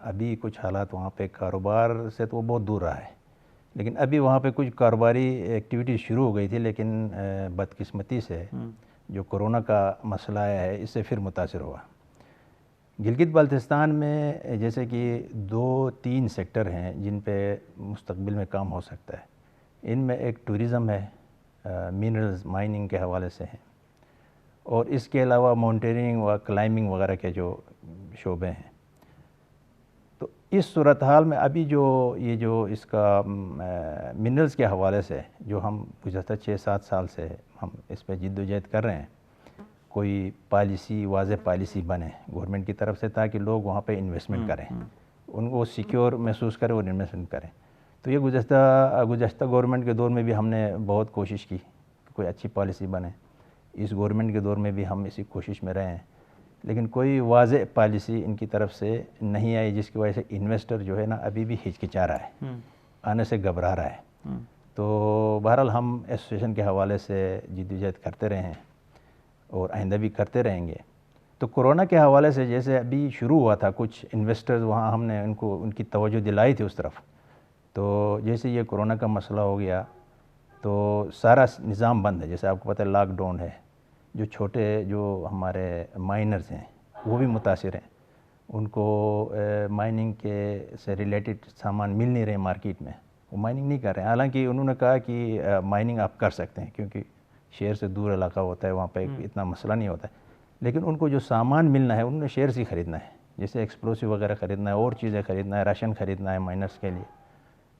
ابھی کچھ حالات وہاں پہ کاروبار سے تو وہ بہت دور رہا ہے، لیکن ابھی وہاں پہ کچھ کاروباری ایکٹیویٹیز شروع ہو گئی تھی، لیکن بدقسمتی سے جو کورونا کا مسئلہ آیا ہے اس سے پھر متاثر ہوا۔ گلگت بلتستان میں جیسے کہ 2-3 سیکٹر ہیں جن پہ مستقبل میں کام ہو سکتا ہے۔ ان میں ایک ٹورزم ہے، منرلز مائننگ کے حوالے سے ہیں، اور اس کے علاوہ ماؤنٹینئرنگ و کلائمبنگ وغیرہ کے جو شعبے ہیں۔ تو اس صورتحال میں ابھی جو اس کا منرلز کے حوالے سے جو ہم گزشتہ 6-7 سال سے ہم اس پہ جد و جہد کر رہے ہیں، کوئی پالیسی، واضح پالیسی بنے گورنمنٹ کی طرف سے تاکہ لوگ وہاں پہ انویسٹمنٹ کریں، ان کو سیکیور محسوس کریں اور انویسٹمنٹ کریں۔ تو یہ گزشتہ گورنمنٹ کے دور میں بھی ہم نے بہت کوشش کی کہ کوئی اچھی پالیسی بنے، اس گورنمنٹ کے دور میں بھی ہم اسی کوشش میں رہے ہیں، لیکن کوئی واضح پالیسی ان کی طرف سے نہیں آئی، جس کی وجہ سے انویسٹر جو ہے نا ابھی بھی ہچکچا رہا ہے، آنے سے گھبرا رہا ہے۔ تو بہرحال ہم ایسوسیشن کے حوالے سے جدوجہد کرتے رہے ہیں اور آئندہ بھی کرتے رہیں گے۔ تو کورونا کے حوالے سے جیسے ابھی شروع ہوا تھا، کچھ انویسٹرز وہاں ہم نے ان کی توجہ دلائی تھی اس طرف، تو جیسے یہ کورونا کا مسئلہ ہو گیا تو سارا نظام بند ہے، جیسے آپ کو پتہ ہے لاک ڈاؤن ہے، جو چھوٹے جو ہمارے مائنرز ہیں وہ بھی متاثر ہیں، ان کو مائننگ کے سے ریلیٹڈ سامان مل نہیں رہے مارکیٹ میں، وہ مائننگ نہیں کر رہے ہیں۔ حالانکہ انہوں نے کہا کہ مائننگ آپ کر سکتے ہیں کیونکہ شہر سے دور علاقہ ہوتا ہے، وہاں پہ اتنا مسئلہ نہیں ہوتا ہے، لیکن ان کو جو سامان ملنا ہے انہوں نے شہر سے خریدنا ہے، جیسے ایکسپلوسیو وغیرہ خریدنا ہے، اور چیزیں خریدنا ہے، راشن خریدنا ہے مائنرز کے لیے،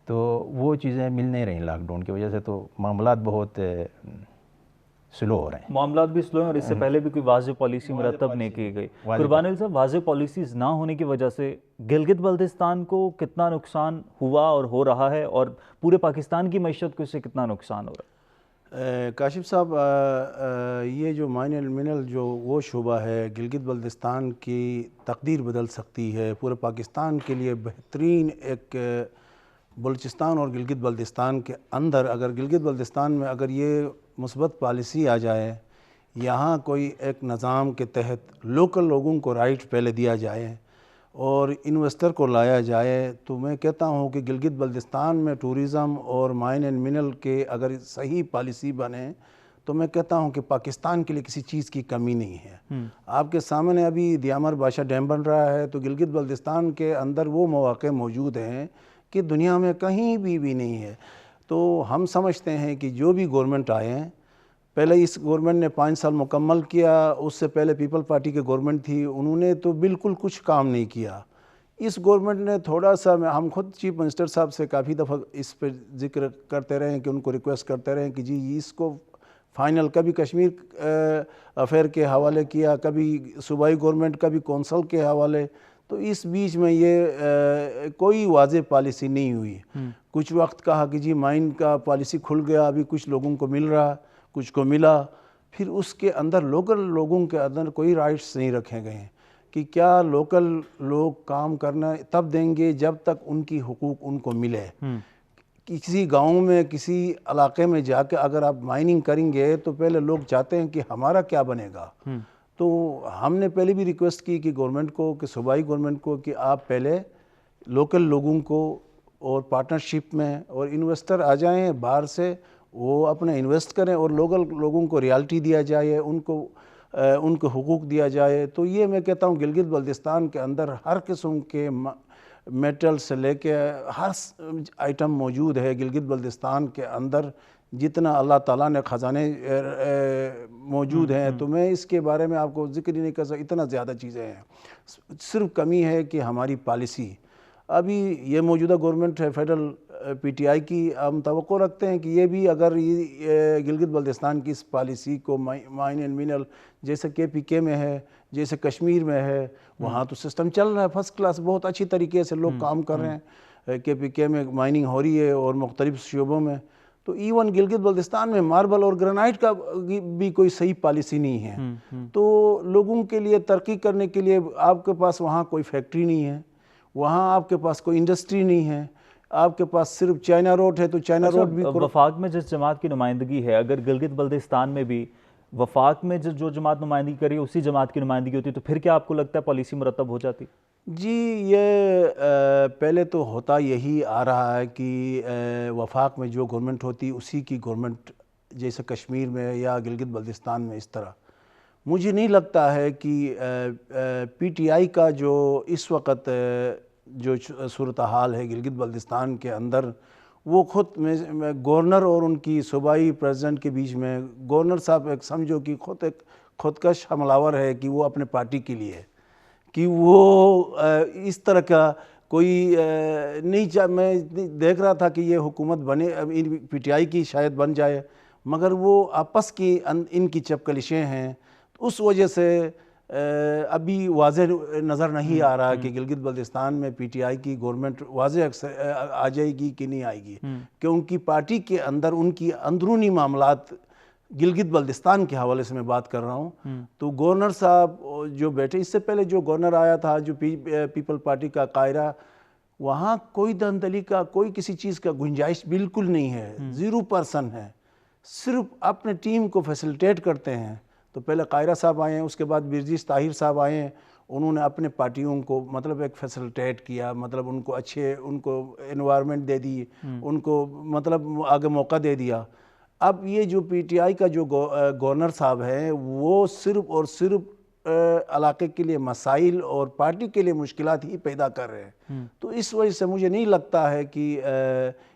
تو وہ چیزیں مل نہیں رہیں لاک ڈاؤن کی وجہ سے، تو معاملات بہت سلو ہو رہے ہیں۔ معاملات بھی سلو ہیں، اور اس سے پہلے بھی کوئی واضح پالیسی مرتب نہیں کی گئی۔ قربان علی صاحب، واضح پالیسیز نہ ہونے کی وجہ سے گلگت بلتستان کو کتنا نقصان ہوا اور ہو رہا ہے، اور پورے پاکستان کی معیشت کو اس سے کتنا نقصان ہو رہا ہے؟ کاشف صاحب، یہ جو منرل جو وہ شعبہ ہے، گلگت بلتستان کی تقدیر بدل سکتی ہے، پورے پاکستان کے لیے بہترین ایک بلوچستان اور گلگت بلتستان کے اندر اگر گلگت بلتستان میں اگر یہ مثبت پالیسی آ جائے، یہاں کوئی ایک نظام کے تحت لوکل لوگوں کو رائٹ پہلے دیا جائے اور انویسٹر کو لایا جائے، تو میں کہتا ہوں کہ گلگت بلتستان میں ٹورزم اور مائن اینڈ منرل کے اگر صحیح پالیسی بنے تو میں کہتا ہوں کہ پاکستان کے لیے کسی چیز کی کمی نہیں ہے۔ آپ کے سامنے ابھی دیامر بادشاہ ڈیم بن رہا ہے، تو گلگت بلتستان کے اندر وہ مواقع موجود ہیں کہ دنیا میں کہیں بھی نہیں ہے۔ تو ہم سمجھتے ہیں کہ جو بھی گورنمنٹ آئے ہیں، پہلے اس گورنمنٹ نے 5 سال مکمل کیا، اس سے پہلے پیپل پارٹی کے گورنمنٹ تھی، انہوں نے تو بالکل کچھ کام نہیں کیا۔ اس گورنمنٹ نے تھوڑا سا، ہم خود چیف منسٹر صاحب سے کافی دفعہ اس پہ ذکر کرتے رہے ہیں کہ ان کو ریکویسٹ کرتے رہے ہیں کہ جی اس کو فائنل، کبھی کشمیر افیئر کے حوالے کیا، کبھی صوبائی گورنمنٹ، کبھی کونسل کے حوالے، تو اس بیچ میں یہ کوئی واضح پالیسی نہیں ہوئی۔ کچھ وقت کہا کہ جی مائن کا پالیسی کھل گیا، ابھی کچھ لوگوں کو مل رہا، کچھ کو ملا، پھر اس کے اندر لوکل لوگوں کے اندر کوئی رائٹس نہیں رکھے گئے ہیں کہ کیا لوکل لوگ کام کرنا تب دیں گے جب تک ان کی حقوق ان کو ملے۔ کسی گاؤں میں، کسی علاقے میں جا کے اگر آپ مائننگ کریں گے تو پہلے لوگ چاہتے ہیں کہ ہمارا کیا بنے گا۔ تو ہم نے پہلے بھی ریکویسٹ کی کہ گورنمنٹ کو، کہ صوبائی گورنمنٹ کو، کہ آپ پہلے لوکل لوگوں کو اور پارٹنرشپ میں، اور انویسٹر آ جائیں باہر سے، وہ اپنے انویسٹ کریں اور لوکل لوگوں کو ریالٹی دیا جائے، ان کو حقوق دیا جائے۔ تو یہ میں کہتا ہوں گلگت بلتستان کے اندر ہر قسم کے میٹل سے لے کے ہر آئٹم موجود ہے گلگت بلتستان کے اندر، جتنا اللہ تعالیٰ نے خزانے موجود ہیں، تو میں اس کے بارے میں آپ کو ذکر ہی نہیں کر سکتا، اتنا زیادہ چیزیں ہیں۔ صرف کمی ہے کہ ہماری پالیسی، ابھی یہ موجودہ گورنمنٹ ہے فیڈرل پی ٹی آئی کی، ہم توقع رکھتے ہیں کہ یہ بھی اگر گلگت بلتستان کی اس پالیسی کو مائن اینڈ منرل جیسے کے پی کے میں ہے، جیسے کشمیر میں ہے، وہاں تو سسٹم چل رہا ہے فرسٹ کلاس، بہت اچھی طریقے سے لوگ کام کر رہے ہیں، کے پی کے میں مائننگ ہو رہی ہے اور مختلف شعبوں میں۔ تو ایون گلگت بلتستان میں ماربل اور گرینائٹ کا بھی کوئی صحیح پالیسی نہیں ہے۔ تو لوگوں کے لیے ترقی کرنے کے لیے آپ کے پاس وہاں کوئی فیکٹری نہیں ہے، وہاں آپ کے پاس کوئی انڈسٹری نہیں ہے، آپ کے پاس صرف چائنا روڈ ہے، تو چائنا روڈ بھی وفاق میں جس جماعت کی نمائندگی ہے، اگر گلگت بلتستان میں بھی وفاق میں جو جماعت نمائندگی کری اسی جماعت کی نمائندگی ہوتی تو پھر کیا آپ کو لگتا ہے پالیسی مرتب ہو جاتی؟ جی یہ پہلے تو ہوتا یہی آ رہا ہے کہ وفاق میں جو گورنمنٹ ہوتی اسی کی گورنمنٹ، جیسے کشمیر میں یا گلگت بلتستان میں اس طرح. مجھے نہیں لگتا ہے کہ پی ٹی آئی کا جو اس وقت جو صورتحال ہے گلگت بلتستان کے اندر، وہ خود میں گورنر اور ان کی صوبائی پریزیڈنٹ کے بیچ میں، گورنر صاحب ایک سمجھو کہ خودکش حملہ آور ہے کہ وہ اپنے پارٹی کے لیے، کہ وہ اس طرح کا کوئی نہیں میں دیکھ رہا تھا کہ یہ حکومت بنے، پی ٹی آئی کی شاید بن جائے، مگر وہ آپس کی ان کی چپکلشیں ہیں. اس وجہ سے ابھی واضح نظر نہیں آ رہا کہ گلگت بلتستان میں پی ٹی آئی کی گورنمنٹ واضح آ جائے گی کہ نہیں آئے گی، کہ ان کی پارٹی کے اندر ان کی اندرونی معاملات، گلگت بلتستان کے حوالے سے میں بات کر رہا ہوں. تو گورنر صاحب جو بیٹھے، اس سے پہلے جو گورنر آیا تھا جو پیپل پارٹی کا قاہرہ، وہاں کوئی دھاندلی کا، کوئی کسی چیز کا گنجائش بالکل نہیں ہے، 0% ہے. صرف اپنے ٹیم کو فیسلٹیٹ کرتے ہیں. تو پہلے قاہرہ صاحب آئے ہیں، اس کے بعد برجیش طاہر صاحب آئے ہیں، انہوں نے اپنے پارٹیوں کو مطلب ایک فیسلٹیٹ کیا، مطلب ان کو اچھے، ان کو انوائرمنٹ دے دی، ان کو مطلب آگے موقع دے دیا. اب یہ جو پی ٹی آئی کا جو گورنر صاحب ہیں، وہ صرف اور صرف علاقے کے لیے مسائل اور پارٹی کے لیے مشکلات ہی پیدا کر رہے ہیں. تو اس وجہ سے مجھے نہیں لگتا ہے کہ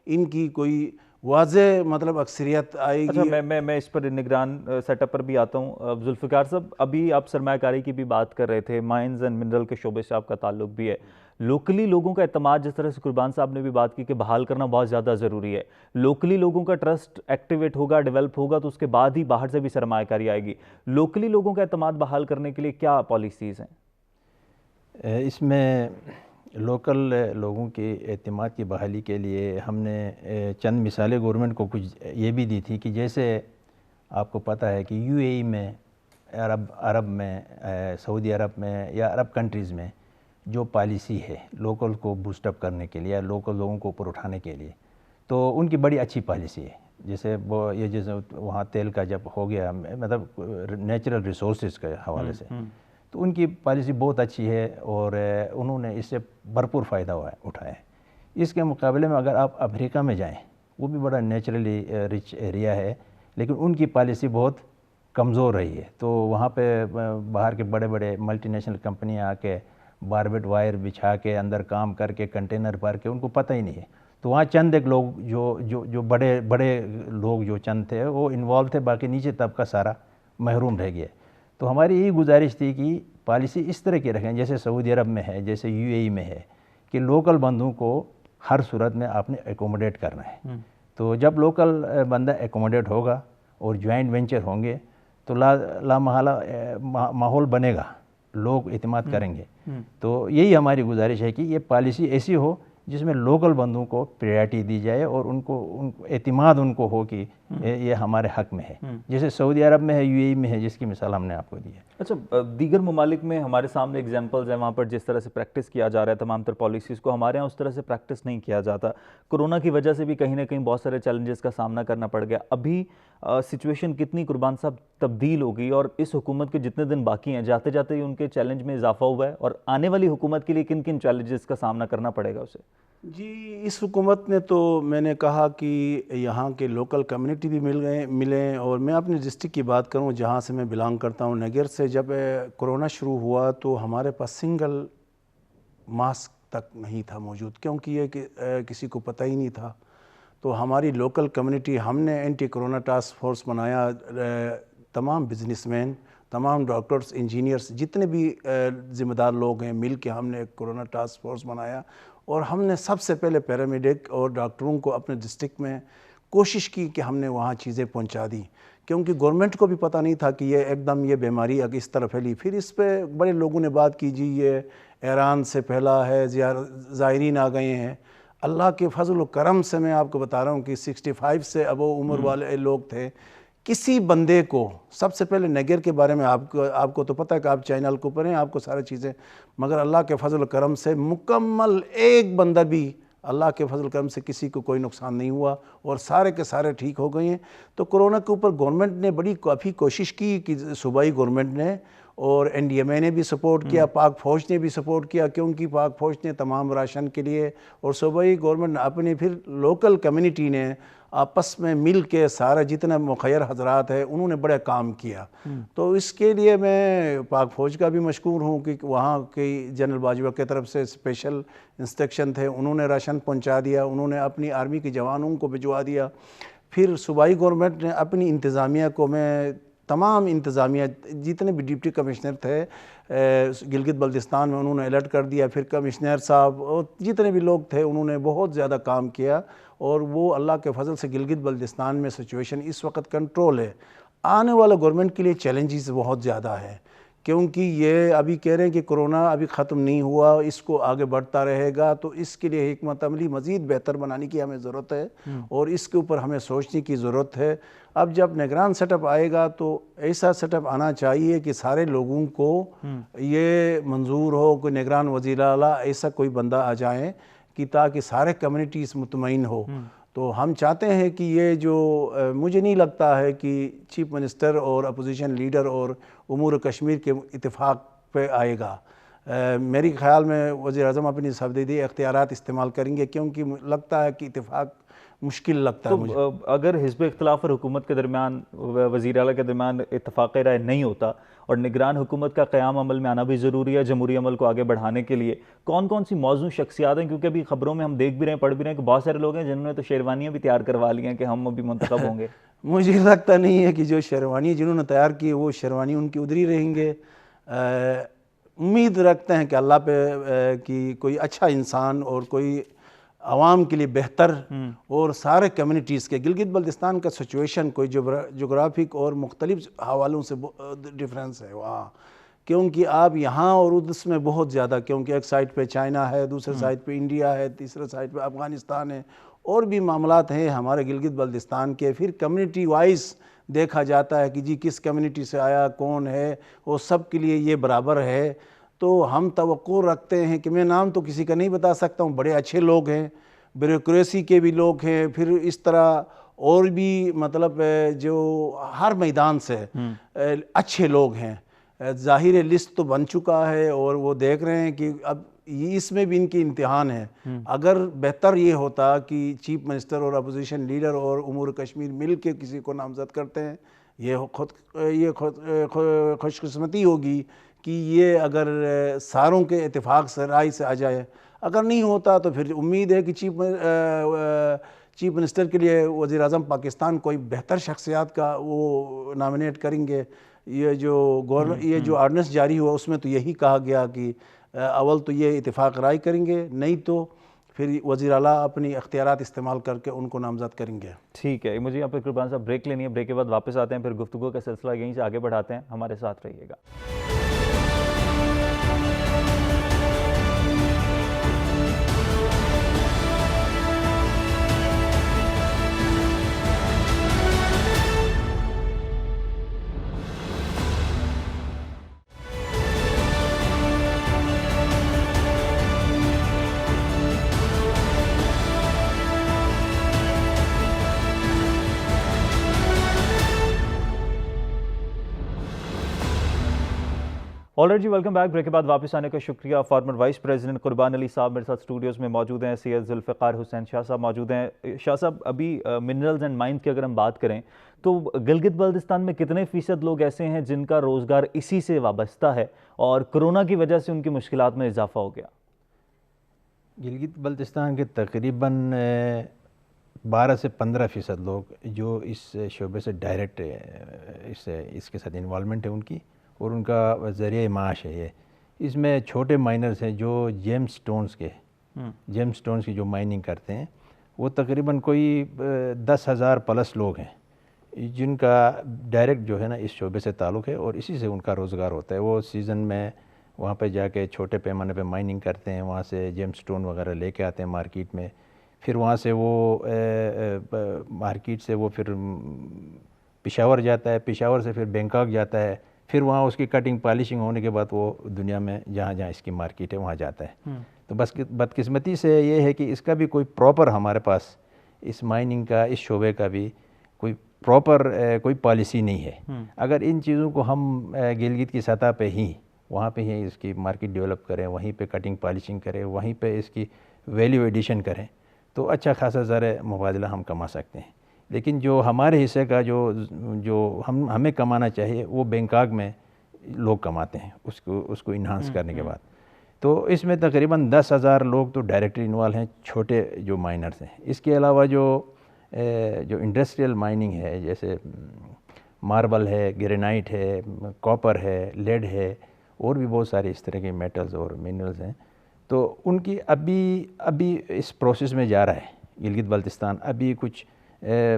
ان کی کوئی واضح مطلب اکثریت آئے گی. اچھا، میں اس پر نگران سیٹ اپ پر بھی آتا ہوں. ذوالفقار صاحب، ابھی آپ سرمایہ کاری کی بھی بات کر رہے تھے، مائنز اینڈ منرل کے شعبے سے آپ کا تعلق بھی ہے. لوکلی لوگوں کا اعتماد، جس طرح سے قربان صاحب نے بھی بات کی کہ بحال کرنا بہت زیادہ ضروری ہے. لوکلی لوگوں کا ٹرسٹ ایکٹیویٹ ہوگا، ڈیولپ ہوگا، تو اس کے بعد ہی باہر سے بھی سرمایہ کاری آئے گی. لوکلی لوگوں کا اعتماد بحال کرنے کے لیے کیا پالیسیز ہیں؟ اس میں لوکل لوگوں کے اعتماد کی بحالی کے لیے ہم نے چند مثالیں گورنمنٹ کو کچھ یہ بھی دی تھی کہ جیسے آپ کو پتہ ہے کہ یو اے ای میں، عرب میں، سعودی عرب میں یا عرب کنٹریز میں جو پالیسی ہے لوکل کو بوسٹ اپ کرنے کے لیے یا لوکل لوگوں کو اوپر اٹھانے کے لیے، تو ان کی بڑی اچھی پالیسی ہے. جیسے وہ یہ جیسے وہاں تیل کا جب ہو گیا، مطلب نیچرل ریسورسز کے حوالے سے، تو ان کی پالیسی بہت اچھی ہے اور انہوں نے اس سے بھرپور فائدہ اٹھایا ہے. اس کے مقابلے میں اگر آپ افریقہ میں جائیں، وہ بھی بڑا نیچرلی رچ ایریا ہے، لیکن ان کی پالیسی بہت کمزور رہی ہے. تو وہاں پہ باہر کے بڑے بڑے ملٹی نیشنل کمپنیاں آ کے باربٹ وائر بچھا کے اندر کام کر کے کنٹینر بھر کے، ان کو پتہ ہی نہیں ہے. تو وہاں چند ایک لوگ جو بڑے لوگ جو چند تھے وہ انوالو تھے، باقی نیچے طبقہ سارا محروم رہ گیا. تو ہماری یہی گزارش تھی کہ پالیسی اس طرح کی رکھیں جیسے سعودی عرب میں ہے، جیسے یو اے ای میں ہے، کہ لوکل بندوں کو ہر صورت میں آپ نے ایکوموڈیٹ کرنا ہے. تو جب لوکل بندہ ایکوموڈیٹ ہوگا اور جوائنٹ وینچر ہوں گے تو لا محالہ ماحول بنے گا، لوگ اعتماد کریں گے. تو یہی ہماری گزارش ہے کہ یہ پالیسی ایسی ہو جس میں لوکل بندوں کو پریارٹی دی جائے اور ان کو اعتماد ان کو ہو کہ یہ ہمارے حق میں ہے، جیسے سعودی عرب میں ہے، یو اے ای میں ہے، جس کی مثال ہم نے آپ کو دی ہے. اچھا، دیگر ممالک میں ہمارے سامنے ایگزامپلز ہیں، وہاں پر جس طرح سے پریکٹس کیا جا رہا ہے تمام تر پالیسیز کو، ہمارے ہاں اس طرح سے پریکٹس نہیں کیا جاتا. کرونا کی وجہ سے بھی کہیں نہ کہیں بہت سارے چیلنجز کا سامنا کرنا پڑ گیا. ابھی سچویشن کتنی قربان صاحب تبدیل ہوگی، اور اس حکومت کے جتنے دن باقی ہیں جاتے جاتے ہی ان کے چیلنج میں اضافہ ہوا ہے، اور آنے والی حکومت کے لیے کن کن چیلنجز کا سامنا کرنا پڑے گا اسے؟ جی، اس حکومت نے تو میں نے کہا کہ یہاں کے لوکل کمیونٹی بھی ملیں، اور میں اپنے ڈسٹرکٹ کی بات کروں جہاں سے میں بلانگ کرتا ہوں، نگر سے. جب کرونا شروع ہوا تو ہمارے پاس سنگل ماسک تک نہیں تھا موجود، کیونکہ یہ کسی کو پتہ ہی نہیں تھا. تو ہماری لوکل کمیونٹی، ہم نے اینٹی کرونا ٹاسک فورس بنایا. تمام بزنس مین، تمام ڈاکٹرز، انجینئرز، جتنے بھی ذمہ دار لوگ ہیں، مل کے ہم نے ایک کرونا ٹاسک فورس بنایا. اور ہم نے سب سے پہلے پیرامیڈک اور ڈاکٹروں کو اپنے ڈسٹرکٹ میں کوشش کی کہ ہم نے وہاں چیزیں پہنچا دی، کیونکہ گورنمنٹ کو بھی پتہ نہیں تھا کہ یہ ایک دم یہ بیماری اس طرح پھیلی. پھر اس پہ بڑے لوگوں نے بات کی، جی یہ ایران سے پھیلا ہے، زائرین آ گئے ہیں. اللہ کے فضل و کرم سے میں آپ کو بتا رہا ہوں کہ 65 سے ابو عمر والے لوگ تھے. کسی بندے کو، سب سے پہلے نگر کے بارے میں آپ کو تو پتہ ہے کہ آپ چینل کو پڑھیں، آپ کو ساری چیزیں، مگر اللہ کے فضل و کرم سے مکمل ایک بندہ بھی اللہ کے فضل کرم سے کسی کو کوئی نقصان نہیں ہوا اور سارے کے سارے ٹھیک ہو گئے ہیں۔ تو کرونا کے اوپر گورنمنٹ نے بڑی کافی کوشش کی کہ صوبائی گورنمنٹ نے اور NDMA نے بھی سپورٹ کیا، پاک فوج نے بھی سپورٹ کیا، کیونکہ پاک فوج نے تمام راشن کے لیے اور صوبائی گورنمنٹ نے اپنی پھر لوکل کمیونٹی نے آپس میں مل کے سارا جتنا مخیر حضرات ہے انہوں نے بڑا کام کیا۔ تو اس کے لیے میں پاک فوج کا بھی مشکور ہوں کہ وہاں کی جنرل باجوہ کی طرف سے اسپیشل انسٹرکشن تھے، انہوں نے راشن پہنچا دیا، انہوں نے اپنی آرمی کے جوانوں کو بھجوا دیا۔ پھر صوبائی گورنمنٹ نے اپنی انتظامیہ کو تمام انتظامیہ جتنے بھی ڈپٹی کمشنر تھے گلگت بلتستان میں انہوں نے الرٹ کر دیا، پھر کمشنر صاحب اور جتنے بھی لوگ تھے انہوں نے بہت زیادہ کام کیا اور وہ اللہ کے فضل سے گلگت بلتستان میں سچویشن اس وقت کنٹرول ہے۔ آنے والا گورنمنٹ کے لیے چیلنجز بہت زیادہ ہے، کیونکہ یہ ابھی کہہ رہے ہیں کہ کرونا ابھی ختم نہیں ہوا، اس کو آگے بڑھتا رہے گا، تو اس کے لیے حکمت عملی مزید بہتر بنانے کی ہمیں ضرورت ہے اور اس کے اوپر ہمیں سوچنے کی ضرورت ہے۔ اب جب نگران سیٹ اپ آئے گا تو ایسا سیٹ اپ آنا چاہیے کہ سارے لوگوں کو یہ منظور ہو کہ نگران وزیر اعلیٰ ایسا کوئی بندہ آ جائیں کہ تاکہ سارے کمیونٹیز مطمئن ہو۔ تو ہم چاہتے ہیں کہ یہ جو مجھے نہیں لگتا ہے کہ چیف منسٹر اور اپوزیشن لیڈر اور امور کشمیر کے اتفاق پہ آئے گا۔ میری خیال میں وزیر اعظم اپنی سفیدی اختیارات استعمال کریں گے، کیونکہ لگتا ہے کہ اتفاق مشکل لگتا ہے مجھے۔ تو اگر حزب اختلاف اور حکومت کے درمیان وزیر اعلیٰ کے درمیان اتفاق رائے نہیں ہوتا اور نگران حکومت کا قیام عمل میں آنا بھی ضروری ہے جمہوری عمل کو آگے بڑھانے کے لیے، کون کون سی موزوں شخصیات ہیں؟ کیونکہ ابھی خبروں میں ہم دیکھ بھی رہے ہیں، پڑھ بھی رہے ہیں کہ بہت سارے لوگ ہیں جنہوں نے تو شیروانیاں بھی تیار کروا لی ہیں کہ ہم ابھی منتخب ہوں گے۔ مجھے لگتا نہیں ہے کہ جو شیروانی جنہوں نے تیار کی وہ شیروانی ان کی ادھر ہی رہیں گے۔ امید رکھتے ہیں کہ اللہ پہ کہ کوئی اچھا انسان اور کوئی عوام کے لیے بہتر اور سارے کمیونٹیز کے گلگت بلتستان کا سچویشن کوئی جغرافک اور مختلف حوالوں سے ڈیفرنس ہے وہاں، کیونکہ آپ یہاں اور اس میں بہت زیادہ، کیونکہ ایک سائٹ پہ چائنا ہے، دوسرے سائٹ پہ انڈیا ہے، تیسرے سائٹ پہ افغانستان ہے، اور بھی معاملات ہیں ہمارے گلگت بلتستان کے۔ پھر کمیونٹی وائز دیکھا جاتا ہے کہ جی کس کمیونٹی سے آیا، کون ہے، وہ سب کے لیے یہ برابر ہے۔ تو ہم توقع رکھتے ہیں کہ میں نام تو کسی کا نہیں بتا سکتا ہوں، بڑے اچھے لوگ ہیں، بیوروکریسی کے بھی لوگ ہیں، پھر اس طرح اور بھی مطلب جو ہر میدان سے اچھے لوگ ہیں۔ ظاہر لسٹ تو بن چکا ہے اور وہ دیکھ رہے ہیں کہ اب اس میں بھی ان کی امتحان ہے۔ اگر بہتر یہ ہوتا کہ چیف منسٹر اور اپوزیشن لیڈر اور امور کشمیر مل کے کسی کو نامزد کرتے ہیں، یہ خوش قسمتی ہوگی کہ یہ اگر ساروں کے اتفاق سے رائے سے آ جائے۔ اگر نہیں ہوتا تو پھر امید ہے کہ چیف منسٹر کے لیے وزیر اعظم پاکستان کوئی بہتر شخصیات کا وہ نامنیٹ کریں گے۔ یہ جو آرڈیننس جاری ہوا اس میں تو یہی کہا گیا کہ اول تو یہ اتفاق رائے کریں گے، نہیں تو پھر وزیر اعلیٰ اپنی اختیارات استعمال کر کے ان کو نامزد کریں گے۔ ٹھیک ہے، مجھے یہاں پہ قربان صاحب بریک لینی ہے، بریک کے بعد واپس آتے ہیں، پھر گفتگو کا سلسلہ یہیں سے آگے بڑھاتے ہیں، ہمارے ساتھ رہیے گا۔ Already welcome back. بریک کے بعد واپس آنے کا شکریہ۔ فارمر وائس پریزیڈنٹ قربان علی صاحب میرے ساتھ اسٹوڈیوز میں موجود ہیں، سید ذوالفقار حسین شاہ صاحب موجود ہیں۔ شاہ صاحب، ابھی منرلز اینڈ مائنز کی اگر ہم بات کریں تو گلگت بلتستان میں کتنے فیصد لوگ ایسے ہیں جن کا روزگار اسی سے وابستہ ہے اور کرونا کی وجہ سے ان کی مشکلات میں اضافہ ہو گیا؟ گلگت بلتستان کے تقریباً 12 سے 15% لوگ جو اس شعبے سے ڈائریکٹ اس کے ساتھ انوالومنٹ ہے ان کی، اور ان کا ذریعہ معاش ہے یہ۔ اس میں چھوٹے مائنرز ہیں جو جیم سٹونز کی جو مائننگ کرتے ہیں، وہ تقریباً کوئی 10,000 پلس لوگ ہیں جن کا ڈائریکٹ جو ہے نا اس شعبے سے تعلق ہے اور اسی سے ان کا روزگار ہوتا ہے۔ وہ سیزن میں وہاں پہ جا کے چھوٹے پیمانے پہ مائننگ کرتے ہیں، وہاں سے جیم سٹون وغیرہ لے کے آتے ہیں مارکیٹ میں، پھر وہاں سے وہ مارکیٹ سے وہ پھر پشاور جاتا ہے، پشاور سے پھر بینکاک جاتا ہے، پھر وہاں اس کی کٹنگ پالشنگ ہونے کے بعد وہ دنیا میں جہاں جہاں اس کی مارکیٹ ہے وہاں جاتا ہے. تو بس بدقسمتی سے یہ ہے کہ اس کا بھی کوئی پراپر ہمارے پاس اس مائننگ کا اس شعبے کا بھی کوئی پراپر کوئی پالیسی نہیں ہے. اگر ان چیزوں کو ہم گلگت کی سطح پہ ہی وہاں پہ ہی اس کی مارکیٹ ڈیولپ کریں, وہیں پہ کٹنگ پالشنگ کریں, وہیں پہ اس کی ویلیو ایڈیشن کریں تو اچھا خاصا زر مبادلہ ہم کما سکتے ہیں. لیکن جو ہمارے حصے کا جو ہمیں کمانا چاہیے وہ بینکاک میں لوگ کماتے ہیں اس کو انہانس کرنے کے بعد. تو اس میں تقریباً 10,000 لوگ تو ڈائریکٹلی انوالو ہیں, چھوٹے جو مائنرز ہیں. اس کے علاوہ جو انڈسٹریل مائننگ ہے جیسے ماربل ہے, گرینائٹ ہے, کاپر ہے, لیڈ ہے, اور بھی بہت سارے اس طرح کے میٹلز اور منرلز ہیں, تو ان کی ابھی اس پروسیس میں جا رہا ہے گلگت بلتستان. ابھی کچھ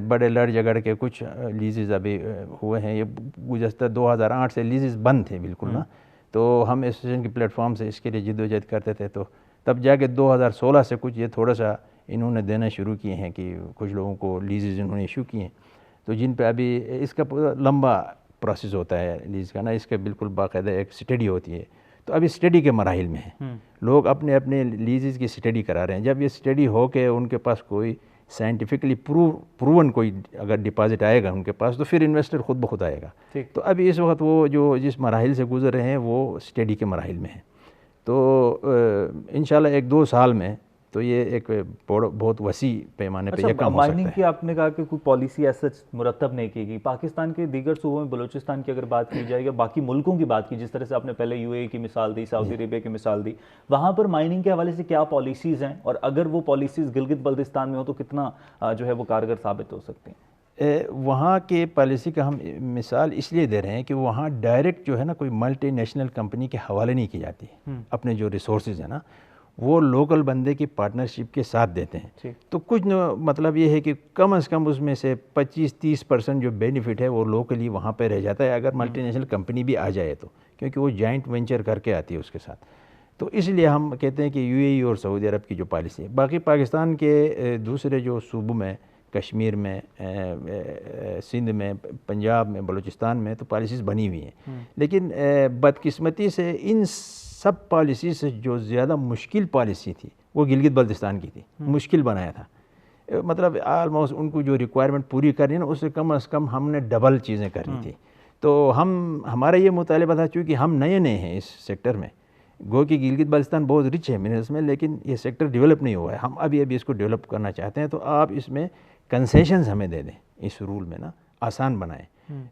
بڑے لڑ جگڑ کے کچھ لیزز ابھی ہوئے ہیں. یہ گزشتہ 2008 سے لیزز بند تھے بالکل نا, تو ہم ایسوسیشن کے پلیٹ فارم سے اس کے لیے جد و جہد کرتے تھے. تو تب جا کے 2016 سے کچھ یہ تھوڑا سا انہوں نے دینا شروع کیے ہیں کہ کچھ لوگوں کو لیزز انہوں نے ایشو کیے ہیں, تو جن پہ ابھی اس کا لمبا پروسیس ہوتا ہے لیز کا نا, اس کا بالکل باقاعدہ ایک اسٹڈی ہوتی ہے. تو ابھی اسٹڈی کے مراحل میں ہیں, لوگ اپنے اپنے لیزز کی اسٹڈی کرا رہے ہیں. جب یہ اسٹڈی ہو کے ان کے پاس کوئی سائنٹیفکلی پروون کوئی اگر ڈپازٹ آئے گا ان کے پاس تو پھر انویسٹر خود بخود آئے گا. تو ابھی اس وقت وہ جو جس مراحل سے گزر رہے ہیں وہ اسٹڈی کے مراحل میں ہیں. تو انشاءاللہ 1-2 سال میں تو یہ ایک بہت وسیع پیمانے پہ یہ کام ہو سکتا ہے. مائننگ کی آپ نے کہا کہ کوئی پالیسی ایسا مرتب نہیں کی گئی. پاکستان کے دیگر صوبوں میں بلوچستان کی اگر بات کی جائے یا باقی ملکوں کی بات کی, جس طرح سے آپ نے پہلے یو اے ای کی مثال دی, سعودی عربیہ کی مثال دی, وہاں پر مائننگ کے حوالے سے کیا پالیسیز ہیں, اور اگر وہ پالیسیز گلگت بلتستان میں ہو تو کتنا جو ہے وہ کارگر ثابت ہو سکتے ہیں؟ وہاں کے پالیسی کا ہم مثال اس لیے دے رہے ہیں کہ وہاں ڈائریکٹ جو ہے نا کوئی ملٹی نیشنل کمپنی کے حوالے نہیں کی جاتی. اپنے جو ریسورسز ہیں نا وہ لوکل بندے کی پارٹنرشپ کے ساتھ دیتے ہیں. تو کچھ مطلب یہ ہے کہ کم از کم اس میں سے 25-30% جو بینیفٹ ہے وہ لوکلی وہاں پہ رہ جاتا ہے اگر ملٹی نیشنل کمپنی بھی آ جائے تو, کیونکہ وہ جوائنٹ وینچر کر کے آتی ہے اس کے ساتھ. تو اس لیے ہم کہتے ہیں کہ یو اے ای اور سعودی عرب کی جو پالیسی ہے. باقی پاکستان کے دوسرے جو صوبوں میں, کشمیر میں, سندھ میں, پنجاب میں, بلوچستان میں تو پالیسیز بنی ہوئی ہیں. لیکن بدقسمتی سے ان سب پالیسی سے جو زیادہ مشکل پالیسی تھی وہ گلگت بلتستان کی تھی. مشکل بنایا تھا, مطلب آلموسٹ ان کو جو ریکوائرمنٹ پوری کرنی نا اس سے کم از کم ہم نے ڈبل چیزیں کرنی تھی. تو ہمارا یہ مطالبہ تھا, چونکہ ہم نئے ہیں اس سیکٹر میں, گو کہ گلگت بلتستان بہت رچ ہے منرلس میں, لیکن یہ سیکٹر ڈیولپ نہیں ہوا ہے. ہم ابھی اس کو ڈیولپ کرنا چاہتے ہیں, تو آپ اس میں کنسیشنز ہمیں دے دیں, اس رول میں نا آسان بنائیں.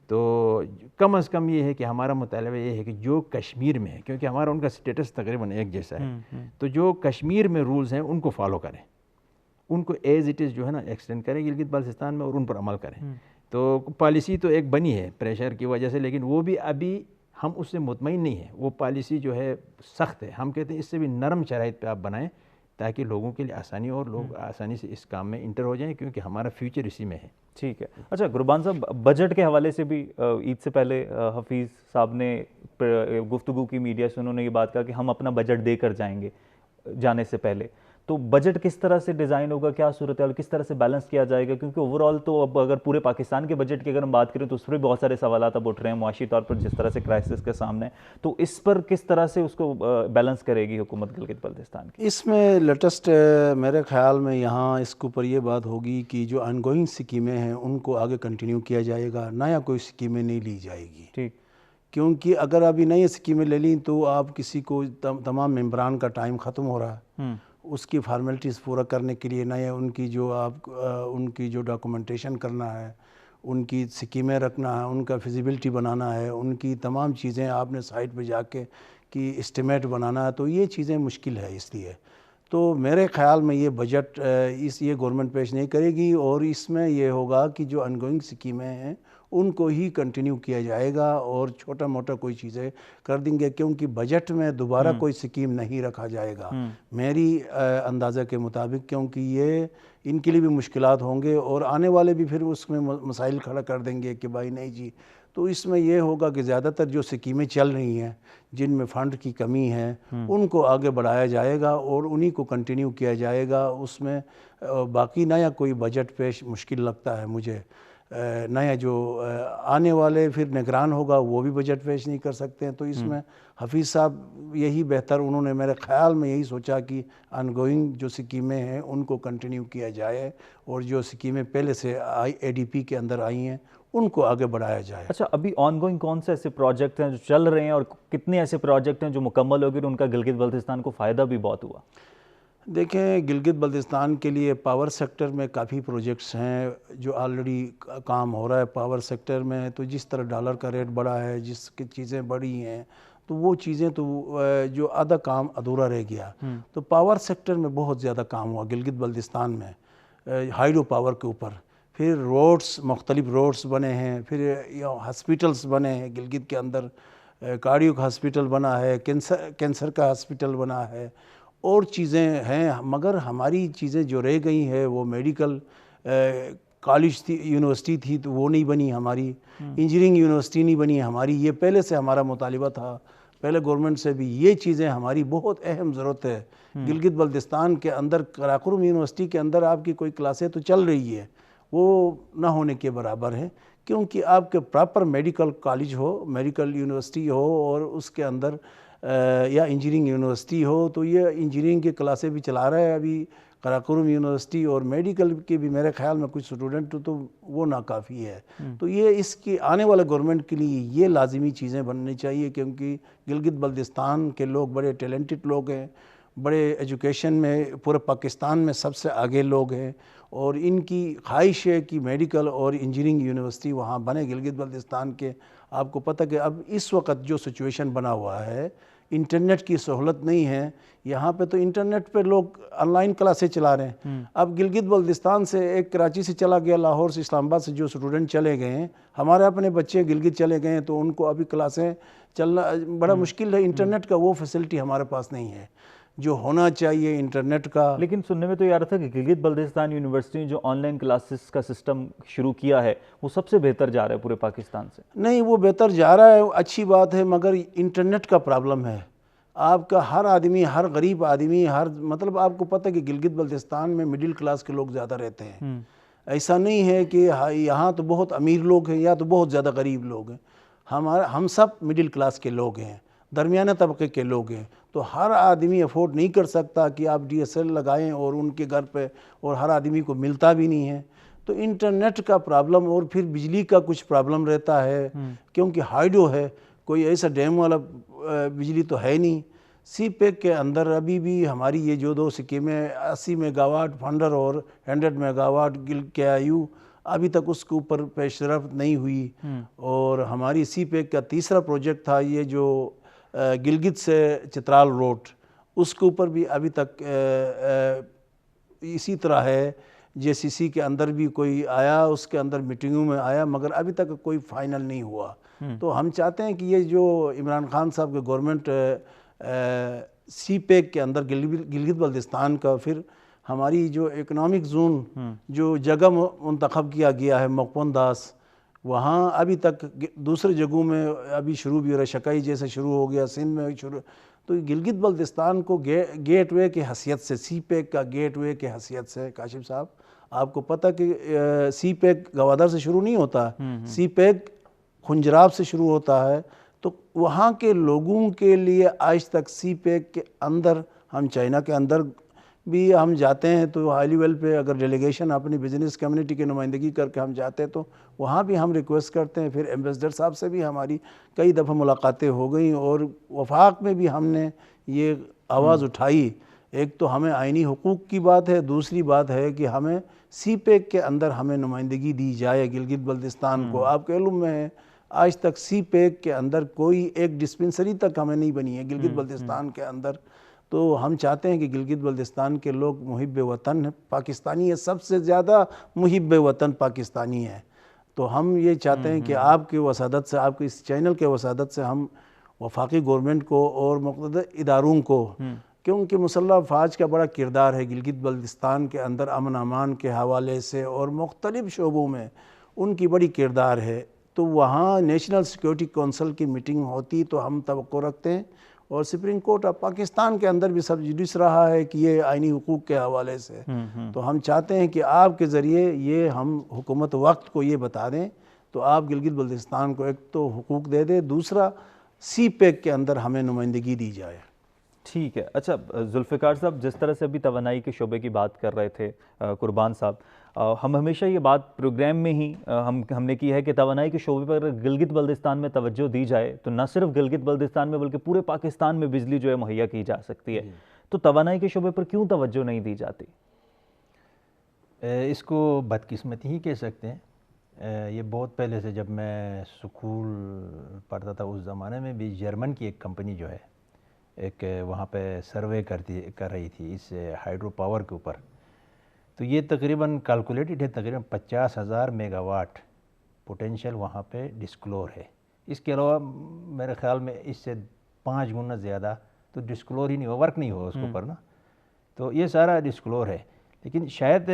تو کم از کم یہ ہے کہ ہمارا مطالبہ یہ ہے کہ جو کشمیر میں ہے, کیونکہ ہمارا ان کا سٹیٹس تقریباً ایک جیسا ہے, تو جو کشمیر میں رولز ہیں ان کو فالو کریں, ان کو ایز اٹ از جو ہے نا ایکسٹینڈ کریں گلگت بلتستان میں اور ان پر عمل کریں. تو پالیسی تو ایک بنی ہے پریشر کی وجہ سے, لیکن وہ بھی ابھی ہم اس سے مطمئن نہیں ہیں. وہ پالیسی جو ہے سخت ہے. ہم کہتے ہیں اس سے بھی نرم شرائط پہ آپ بنائیں تاکہ لوگوں کے لیے آسانی اور لوگ آسانی سے اس کام میں انٹر ہو جائیں, کیونکہ ہمارا فیوچر اسی میں ہے. ٹھیک ہے. اچھا قربان صاحب, بجٹ کے حوالے سے بھی عید سے پہلے حفیظ صاحب نے گفتگو کی میڈیا سے, انہوں نے یہ بات کہا کہ ہم اپنا بجٹ دے کر جائیں گے جانے سے پہلے. تو بجٹ کس طرح سے ڈیزائن ہوگا, کیا صورتحال, کس طرح سے بیلنس کیا جائے گا, کیونکہ اوور آل تو اب اگر پورے پاکستان کے بجٹ کی اگر ہم بات کریں تو اس پر بھی بہت سارے سوالات اب اٹھ رہے ہیں معاشی طور پر, جس طرح سے کرائسس کے سامنے. تو اس پر کس طرح سے اس کو بیلنس کرے گی حکومت گلگت بلتستان کی؟ اس میں لیٹسٹ میرے خیال میں یہاں اس کے اوپر یہ بات ہوگی کہ جو آن گوئنگ اسکیمیں ہیں ان کو آگے کنٹینیو کیا جائے گا, نیا کوئی اسکیمیں نہیں لی جائے گی. ٹھیک. کیونکہ اگر ابھی نئی اسکیمیں لے لیں تو آپ کسی کو تمام ممبران کا ٹائم ختم ہو رہا ہے, اس کی فارمیلٹیز پورا کرنے کے لیے نئے ان کی جو ڈاکومنٹیشن کرنا ہے, ان کی اسکیمیں رکھنا ہے, ان کا فیزیبلٹی بنانا ہے, ان کی تمام چیزیں آپ نے سائٹ پہ جا کے کی اسٹیمیٹ بنانا ہے, تو یہ چیزیں مشکل ہے. اس لیے تو میرے خیال میں یہ بجٹ یہ گورنمنٹ پیش نہیں کرے گی, اور اس میں یہ ہوگا کہ جو آن گوئنگ اسکیمیں ہیں ان کو ہی کنٹینیو کیا جائے گا اور چھوٹا موٹا کوئی چیزیں کر دیں گے, کیونکہ بجٹ میں دوبارہ کوئی اسکیم نہیں رکھا جائے گا میری اندازہ کے مطابق, کیونکہ یہ ان کے لیے بھی مشکلات ہوں گے اور آنے والے بھی پھر اس میں مسائل کھڑا کر دیں گے کہ بھائی نہیں جی. تو اس میں یہ ہوگا کہ زیادہ تر جو اسکیمیں چل رہی ہیں جن میں فنڈ کی کمی ہے ان کو آگے بڑھایا جائے گا اور انہی کو کنٹینیو کیا جائے گا. اس میں باقی نیا کوئی بجٹ پیش مشکل لگتا ہے مجھے. نیا جو آنے والے پھر نگران ہوگا وہ بھی بجٹ پیش نہیں کر سکتے ہیں. تو اس میں حفیظ صاحب یہی بہتر انہوں نے میرے خیال میں یہی سوچا کہ آن گوئنگ جو سکیمیں ہیں ان کو کنٹینیو کیا جائے اور جو سکیمیں پہلے سے ADP کے اندر آئی ہیں ان کو آگے بڑھایا جائے. اچھا، ابھی آن گوئنگ کون سے ایسے پروجیکٹ ہیں جو چل رہے ہیں اور کتنے ایسے پروجیکٹ ہیں جو مکمل ہو گئے اور ان کا گلگت بلتستان کو فائدہ بھی بہت ہوا؟ دیکھیں گلگت بلتستان کے لیے پاور سیکٹر میں کافی پروجیکٹس ہیں جو آلریڈی کام ہو رہا ہے. پاور سیکٹر میں تو جس طرح ڈالر کا ریٹ بڑھا ہے، جس کی چیزیں بڑھی ہیں تو وہ چیزیں تو جو آدھا کام ادھورا رہ گیا. تو پاور سیکٹر میں بہت زیادہ کام ہوا گلگت بلتستان میں ہائیڈرو پاور کے اوپر. پھر روڈز، مختلف روڈز بنے ہیں، پھر ہاسپیٹلز بنے ہیں گلگت کے اندر. کارڈیو کا ہاسپیٹل بنا ہے، کینسر کا ہاسپیٹل بنا ہے، اور چیزیں ہیں. مگر ہماری چیزیں جو رہ گئی ہیں وہ میڈیکل کالج تھی، یونیورسٹی تھی تو وہ نہیں بنی ہماری. انجینئرنگ یونیورسٹی نہیں بنی ہماری. یہ پہلے سے ہمارا مطالبہ تھا، پہلے گورنمنٹ سے بھی. یہ چیزیں ہماری بہت اہم ضرورت ہے. گلگت بلتستان کے اندر قراقرم یونیورسٹی کے اندر آپ کی کوئی کلاسیں تو چل رہی ہے، وہ نہ ہونے کے برابر ہیں. کیونکہ آپ کے پراپر میڈیکل کالج ہو، میڈیکل یونیورسٹی ہو اور اس کے اندر یا انجینئرنگ یونیورسٹی ہو. تو یہ انجینئرنگ کی کلاسیں بھی چلا رہا ہے ابھی قراقرم یونیورسٹی، اور میڈیکل کے بھی میرے خیال میں کچھ اسٹوڈنٹ تو وہ ناکافی ہے. تو یہ اس کی آنے والے گورنمنٹ کے لیے یہ لازمی چیزیں بننی چاہیے، کیونکہ گلگت بلتستان کے لوگ بڑے ٹیلنٹڈ لوگ ہیں، بڑے ایجوکیشن میں پورے پاکستان میں سب سے آگے لوگ ہیں، اور ان کی خواہش ہے کہ میڈیکل اور انجینئرنگ یونیورسٹی وہاں بنے گلگت بلتستان کے. آپ کو پتہ کہ اب اس وقت جو سچویشن بنا ہوا ہے، انٹرنیٹ کی سہولت نہیں ہے یہاں پہ. تو انٹرنیٹ پہ لوگ آن لائن کلاسیں چلا رہے ہیں. اب گلگت بلتستان سے ایک کراچی سے چلا گیا، لاہور سے، اسلام آباد سے جو اسٹوڈنٹ چلے گئے ہیں، ہمارے اپنے بچے گلگت چلے گئے ہیں، تو ان کو ابھی کلاسیں چلنا بڑا مشکل ہے. انٹرنیٹ کا وہ فیسلٹی ہمارے پاس نہیں ہے جو ہونا چاہیے انٹرنیٹ کا. لیکن سننے میں تو یہ آ رہا تھا کہ گلگت بلتستان یونیورسٹی نے جو آن لائن کلاسز کا سسٹم شروع کیا ہے وہ سب سے بہتر جا رہا ہے پورے پاکستان سے. نہیں، وہ بہتر جا رہا ہے، اچھی بات ہے، مگر انٹرنیٹ کا پرابلم ہے. آپ کا ہر آدمی، ہر غریب آدمی، مطلب آپ کو پتہ ہے کہ گلگت بلتستان میں مڈل کلاس کے لوگ زیادہ رہتے ہیں. ایسا نہیں ہے کہ یہاں تو بہت امیر لوگ ہیں یا تو بہت زیادہ غریب لوگ ہیں. ہم سب مڈل کلاس کے لوگ ہیں، درمیانے طبقے کے لوگ ہیں. تو ہر آدمی افورڈ نہیں کر سکتا کہ آپ DSL لگائیں اور ان کے گھر پہ، اور ہر آدمی کو ملتا بھی نہیں ہے. تو انٹرنیٹ کا پرابلم، اور پھر بجلی کا کچھ پرابلم رہتا ہے، کیونکہ ہائیڈرو ہے، کوئی ایسا ڈیم والا بجلی تو ہے نہیں. سی پیک کے اندر ابھی بھی ہماری یہ جو دو سکیمیں 80 میگا واٹ فنڈر اور 100 میگا واٹ KIU، ابھی تک اس کے اوپر پیش رفت نہیں ہوئی. اور ہماری سی پیک کا تیسرا پروجیکٹ تھا یہ جو گلگت سے چترال روڈ، اس کے اوپر بھی ابھی تک اسی طرح ہے. JCC کے اندر بھی کوئی آیا، اس کے اندر میٹنگوں میں آیا، مگر ابھی تک کوئی فائنل نہیں ہوا. تو ہم چاہتے ہیں کہ یہ جو عمران خان صاحب کے گورنمنٹ سی پیک کے اندر گلگت بلتستان کا، پھر ہماری جو اکنامک زون جو جگہ منتخب کیا گیا ہے مقپون داس، وہاں ابھی تک دوسرے جگہوں میں ابھی شروع بھی ہو رہا ہے، شکائی جیسے شروع ہو گیا، سندھ میں شروع. تو گلگت بلتستان کو گیٹ وے کی حیثیت سے، سی پیک کا گیٹ وے کی حیثیت سے، کاشف صاحب آپ کو پتہ کہ سی پیک گوادر سے شروع نہیں ہوتا، سی پیک خنجراب سے شروع ہوتا ہے. تو وہاں کے لوگوں کے لیے آج تک سی پیک کے اندر، ہم چائنا کے اندر بھی ہم جاتے ہیں تو ہائی لیول پہ اگر ڈیلیگیشن اپنی بزنس کمیونٹی کی نمائندگی کر کے ہم جاتے ہیں تو وہاں بھی ہم ریکویسٹ کرتے ہیں. پھر ایمبیسڈر صاحب سے بھی ہماری کئی دفعہ ملاقاتیں ہو گئیں، اور وفاق میں بھی ہم نے یہ آواز اٹھائی. ایک تو ہمیں آئینی حقوق کی بات ہے، دوسری بات ہے کہ ہمیں سی پیک کے اندر ہمیں نمائندگی دی جائے گلگت بلتستان کو. آپ کے علم میں ہے آج تک سی پیک کے اندر کوئی ایک ڈسپنسری تک ہمیں نہیں بنی ہے گلگت بلتستان کے اندر. تو ہم چاہتے ہیں کہ گلگت بلتستان کے لوگ محب وطن پاکستانی ہے، سب سے زیادہ محب وطن پاکستانی ہے. تو ہم یہ چاہتے ہیں کہ آپ کی وسادت سے، آپ کے اس چینل کے وسادت سے ہم وفاقی گورنمنٹ کو اور مقتدر اداروں کو، کیونکہ مسلح افواج کا بڑا کردار ہے گلگت بلتستان کے اندر امن امان کے حوالے سے، اور مختلف شعبوں میں ان کی بڑی کردار ہے. تو وہاں نیشنل سیکیورٹی کونسل کی میٹنگ ہوتی تو ہم توقع رکھتے ہیں، اور سپریم کورٹ اب پاکستان کے اندر بھی سب جوڈس رہا ہے کہ یہ آئینی حقوق کے حوالے سے، تو ہم چاہتے ہیں کہ آپ کے ذریعے یہ ہم حکومت وقت کو یہ بتا دیں تو آپ گلگت بلتستان کو ایک تو حقوق دے دیں، دوسرا سی پیک کے اندر ہمیں نمائندگی دی جائے۔ ٹھیک ہے۔ اچھا ذوالفقار صاحب، جس طرح سے ابھی توانائی کے شعبے کی بات کر رہے تھے قربان صاحب، ہم ہمیشہ یہ بات پروگرام میں ہی ہم نے کی ہے کہ توانائی کے شعبے پر اگر گلگت بلتستان میں توجہ دی جائے تو نہ صرف گلگت بلتستان میں بلکہ پورے پاکستان میں بجلی جو ہے مہیا کی جا سکتی ہے، تو توانائی کے شعبے پر کیوں توجہ نہیں دی جاتی؟ اس کو بدقسمتی ہی کہہ سکتے ہیں۔ یہ بہت پہلے سے، جب میں سکول پڑھتا تھا اس زمانے میں بھی، جرمن کی ایک کمپنی جو ہے ایک وہاں پہ سروے کر رہی تھی اس ہائیڈرو پاور کے اوپر، تو یہ تقریباً کیلکولیٹڈ ہے، تقریباً 50,000 میگا واٹ پوٹینشیل وہاں پہ ڈسکلور ہے۔ اس کے علاوہ میرے خیال میں اس سے 5 گنا زیادہ تو ڈسکلور ہی نہیں ہوا، ورک نہیں ہوا اس کے اوپر نا، تو یہ سارا ڈسکلور ہے۔ لیکن شاید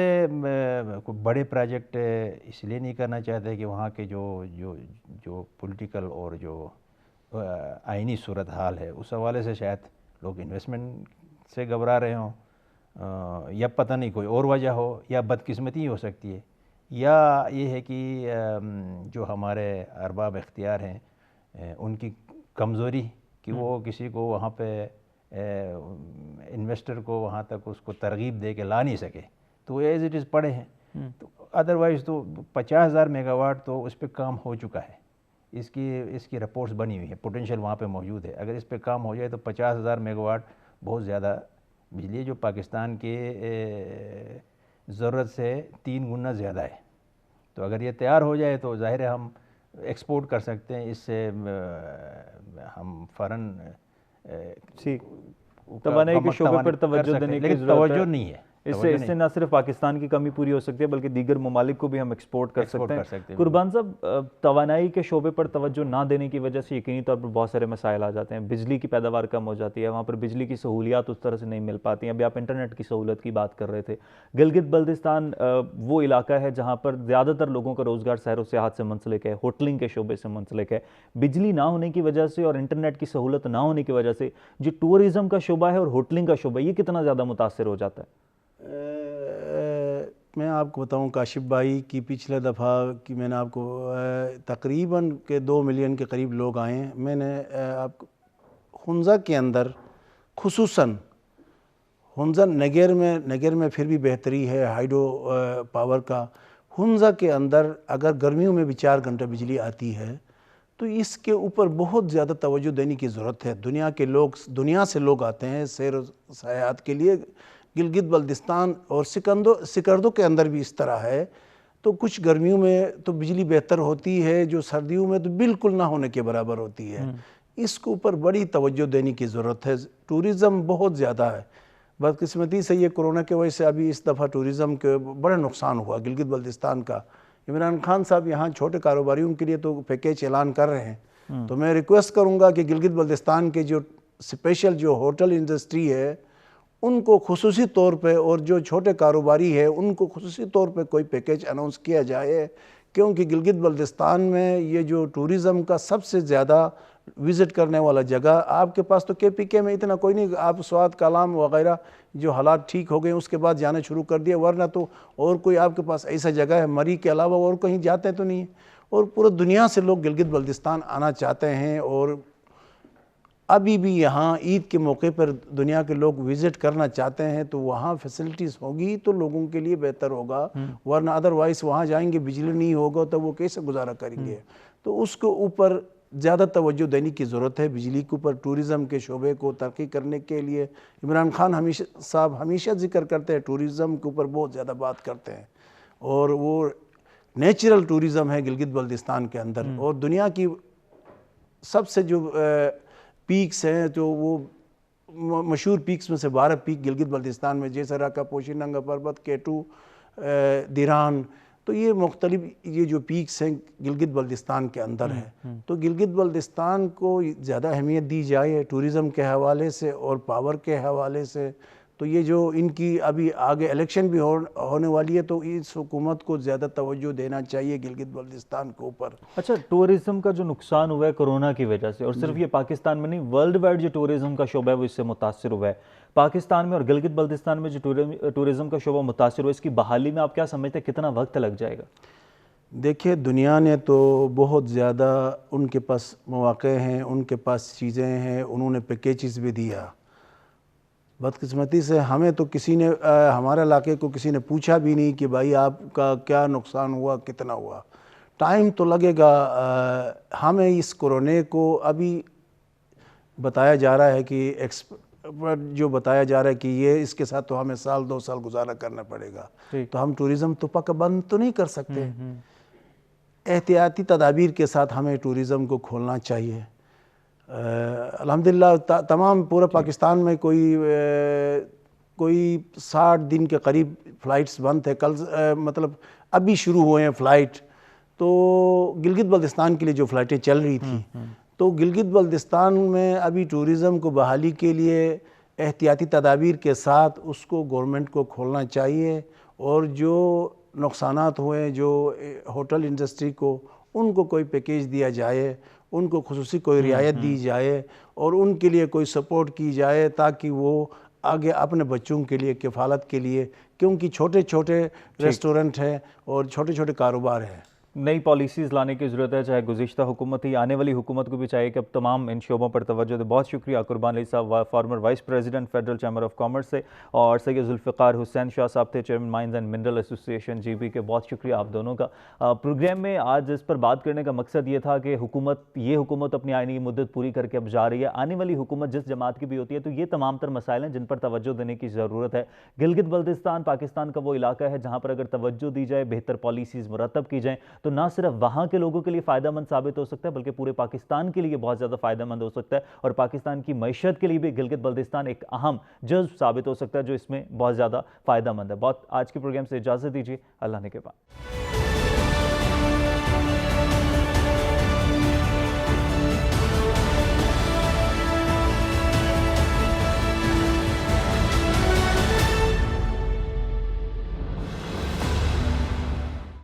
کوئی بڑے پروجیکٹ اس لیے نہیں کرنا چاہتے کہ وہاں کے جو پولیٹیکل اور جو آئینی صورتحال ہے اس حوالے سے شاید لوگ انویسٹمنٹ سے گھبرا رہے ہوں، یا پتہ نہیں کوئی اور وجہ ہو، یا بدقسمتی ہو سکتی ہے، یا یہ ہے کہ جو ہمارے ارباب اختیار ہیں ان کی کمزوری کہ وہ کسی کو وہاں پہ انویسٹر کو وہاں تک اس کو ترغیب دے کے لا نہیں سکے، تو وہ ایز اٹ از پڑے ہیں۔ تو ادروائز تو 50,000 میگا واٹ تو اس پہ کام ہو چکا ہے، اس کی رپورٹس بنی ہوئی ہے، پوٹینشیل وہاں پہ موجود ہے۔ اگر اس پہ کام ہو جائے تو 50,000 میگا واٹ بہت زیادہ بجلی ہے، جو پاکستان کے ضرورت سے 3 گنا زیادہ ہے۔ تو اگر یہ تیار ہو جائے تو ظاہر ہے ہم ایکسپورٹ کر سکتے ہیں، اس سے ہم فوراً توانائی کے شعبے پر توجہ دینے کی ضرورت ہے، توجہ نہیں ہے۔ اس سے نہ صرف پاکستان کی کمی پوری ہو سکتی ہے بلکہ دیگر ممالک کو بھی ہم ایکسپورٹ کر سکتے ہیں۔ قربان صاحب، توانائی کے شعبے پر توجہ نہ دینے کی وجہ سے یقینی طور پر بہت سارے مسائل آ جاتے ہیں، بجلی کی پیداوار کم ہو جاتی ہے، وہاں پر بجلی کی سہولیات اس طرح سے نہیں مل پاتی ہیں۔ ابھی آپ انٹرنیٹ کی سہولت کی بات کر رہے تھے۔ گلگت بلتستان وہ علاقہ ہے جہاں پر زیادہ تر لوگوں کا روزگار سیر و سیاحت سے منسلک ہے، ہوٹلنگ کے شعبے سے منسلک ہے۔ بجلی نہ ہونے کی وجہ سے اور انٹرنیٹ کی سہولت نہ ہونے کی وجہ سے جو ٹورزم کا شعبہ ہے اور ہوٹلنگ کا شعبہ ہے، یہ کتنا زیادہ متاثر ہو جاتا ہے؟ میں آپ کو بتاؤں کاشف بھائی کی پچھلے دفعہ کی میں نے آپ کو تقریباً 2 ملین کے قریب لوگ آئے ہیں۔ میں نے آپ کو ہنزا کے اندر خصوصاً ہنزا نگر میں پھر بھی بہتری ہے ہائیڈرو پاور کا۔ ہنزا کے اندر اگر گرمیوں میں بھی 4 گھنٹہ بجلی آتی ہے تو اس کے اوپر بہت زیادہ توجہ دینے کی ضرورت ہے۔ دنیا سے لوگ آتے ہیں سیر و سیاحت کے لیے۔ گلگت بلتستان اور سکردو کے اندر بھی اس طرح ہے، تو کچھ گرمیوں میں تو بجلی بہتر ہوتی ہے، جو سردیوں میں تو بالکل نہ ہونے کے برابر ہوتی ہے۔ اس کے اوپر بڑی توجہ دینے کی ضرورت ہے۔ ٹورزم بہت زیادہ ہے، بدقسمتی سے یہ کورونا کی وجہ سے ابھی اس دفعہ ٹورزم کے بڑا نقصان ہوا گلگت بلتستان کا۔ عمران خان صاحب یہاں چھوٹے کاروباریوں کے لیے تو پیکیج اعلان کر رہے ہیں، تو میں ریکویسٹ کروں گا کہ گلگت بلتستان کے جو اسپیشل جو ہوٹل انڈسٹری ہے ان کو خصوصی طور پہ، اور جو چھوٹے کاروباری ہے ان کو خصوصی طور پہ کوئی پیکیج اناؤنس کیا جائے، کیونکہ گلگت بلتستان میں یہ جو ٹورزم کا سب سے زیادہ وزٹ کرنے والا جگہ، آپ کے پاس تو KPK میں اتنا کوئی نہیں، آپ سوات کلام وغیرہ جو حالات ٹھیک ہو گئے اس کے بعد جانا شروع کر دیا، ورنہ تو اور کوئی آپ کے پاس ایسا جگہ ہے مری کے علاوہ اور کہیں جاتے تو نہیں ہے۔ اور پورے دنیا سے لوگ گلگت بلتستان آنا چاہتے ہیں، اور ابھی بھی یہاں عید کے موقع پر دنیا کے لوگ وزٹ کرنا چاہتے ہیں، تو وہاں فیسلٹیز ہوگی تو لوگوں کے لیے بہتر ہوگا، ورنہ ادروائز وہاں جائیں گے بجلی نہیں ہوگا تو وہ کیسے گزارا کریں گے۔ تو اس کے اوپر زیادہ توجہ دینے کی ضرورت ہے، بجلی کے اوپر ٹورزم کے شعبے کو ترقی کرنے کے لیے۔ عمران خان صاحب ہمیشہ ذکر کرتے ہیں، ٹورزم کے اوپر بہت زیادہ بات کرتے ہیں، اور وہ نیچرل ٹورزم ہے گلگت بلتستان کے اندر، اور دنیا کی سب سے جو پیکس ہیں تو وہ مشہور پیکس میں سے 12 پیک گلگت بلتستان میں، جیسے راکا پوشی، ننگا پربت، K2، دیران، تو یہ مختلف یہ جو پیکس ہیں گلگت بلتستان کے اندر ہیں۔ تو گلگت بلتستان کو زیادہ اہمیت دی جائے ٹورزم کے حوالے سے اور پاور کے حوالے سے، تو یہ جو ان کی ابھی آگے الیکشن بھی ہونے والی ہے، تو اس حکومت کو زیادہ توجہ دینا چاہیے گلگت بلتستان کے اوپر۔ اچھا، ٹورزم کا جو نقصان ہوا ہے کورونا کی وجہ سے، اور صرف یہ پاکستان میں نہیں، ورلڈ وائڈ جو ٹورزم کا شعبہ ہے وہ اس سے متاثر ہوا ہے، پاکستان میں اور گلگت بلتستان میں جو ٹورزم کا شعبہ متاثر ہوا ہے، اس کی بحالی میں آپ کیا سمجھتے ہیں کتنا وقت لگ جائے گا؟ دیکھیے، دنیا نے تو بہت زیادہ ان کے پاس مواقع ہیں، ان کے پاس چیزیں ہیں، انہوں نے پیکیجز بھی دیا۔ بدقسمتی سے ہمیں تو کسی نے ہمارے علاقے کو کسی نے پوچھا بھی نہیں کہ بھائی آپ کا کیا نقصان ہوا، کتنا ہوا۔ ٹائم تو لگے گا۔ ہمیں اس کورونے کو ابھی بتایا جا رہا ہے کہ جو بتایا جا رہا ہے کہ یہ اس کے ساتھ تو ہمیں سال 2 سال گزارا کرنا پڑے گا، تو ہم ٹورزم تو پکا بند تو نہیں کر سکتے۔ احتیاطی تدابیر کے ساتھ ہمیں ٹورزم کو کھولنا چاہیے۔ الحمدللہ تمام پورے پاکستان میں کوئی 60 دن کے قریب فلائٹس بند تھے، کل مطلب ابھی شروع ہوئے ہیں فلائٹ، تو گلگت بلتستان کے لیے جو فلائٹیں چل رہی تھیں، تو گلگت بلتستان میں ابھی ٹورزم کو بحالی کے لیے احتیاطی تدابیر کے ساتھ اس کو گورنمنٹ کو کھولنا چاہیے، اور جو نقصانات ہوئے جو ہوٹل انڈسٹری کو، ان کو کوئی پیکیج دیا جائے، ان کو خصوصی کوئی رعایت دی جائے، اور ان کے لیے کوئی سپورٹ کی جائے تاکہ وہ آگے اپنے بچوں کے لیے کفالت کے لیے، کیونکہ چھوٹے چھوٹے ریسٹورنٹ ہیں اور چھوٹے چھوٹے کاروبار ہیں۔ نئی پالیسیز لانے کی ضرورت ہے، چاہے گزشتہ حکومت ہی، آنے والی حکومت کو بھی چاہیے کہ اب تمام ان شعبوں پر توجہ دے۔ بہت شکریہ قربان علی صاحب، former vice president federal chamber of commerce سے، اور سید ذوالفقار حسین شاہ صاحب تھے چیئرمین مائنز اینڈ منرل ایسوسی ایشن GB کے۔ بہت شکریہ آپ دونوں کا۔ پروگرام میں آج اس پر بات کرنے کا مقصد یہ تھا کہ یہ حکومت اپنی آئینی مدت پوری کر کے اب جا رہی ہے، آنے والی حکومت جس جماعت کی بھی ہوتی ہے، تو یہ تمام تر مسائل ہیں جن پر توجہ دینے کی ضرورت ہے۔ گلگت بلتستان پاکستان کا وہ علاقہ ہے جہاں پر اگر توجہ دی جائے، بہتر پالیسیز مرتب کی جائیں، تو نہ صرف وہاں کے لوگوں کے لیے فائدہ مند ثابت ہو سکتا ہے بلکہ پورے پاکستان کے لیے بہت زیادہ فائدہ مند ہو سکتا ہے، اور پاکستان کی معیشت کے لیے بھی گلگت بلتستان ایک اہم جزو ثابت ہو سکتا ہے جو اس میں بہت زیادہ فائدہ مند ہے۔ آج کے پروگرام سے اجازت دیجیے، اللہ نے کے بعد۔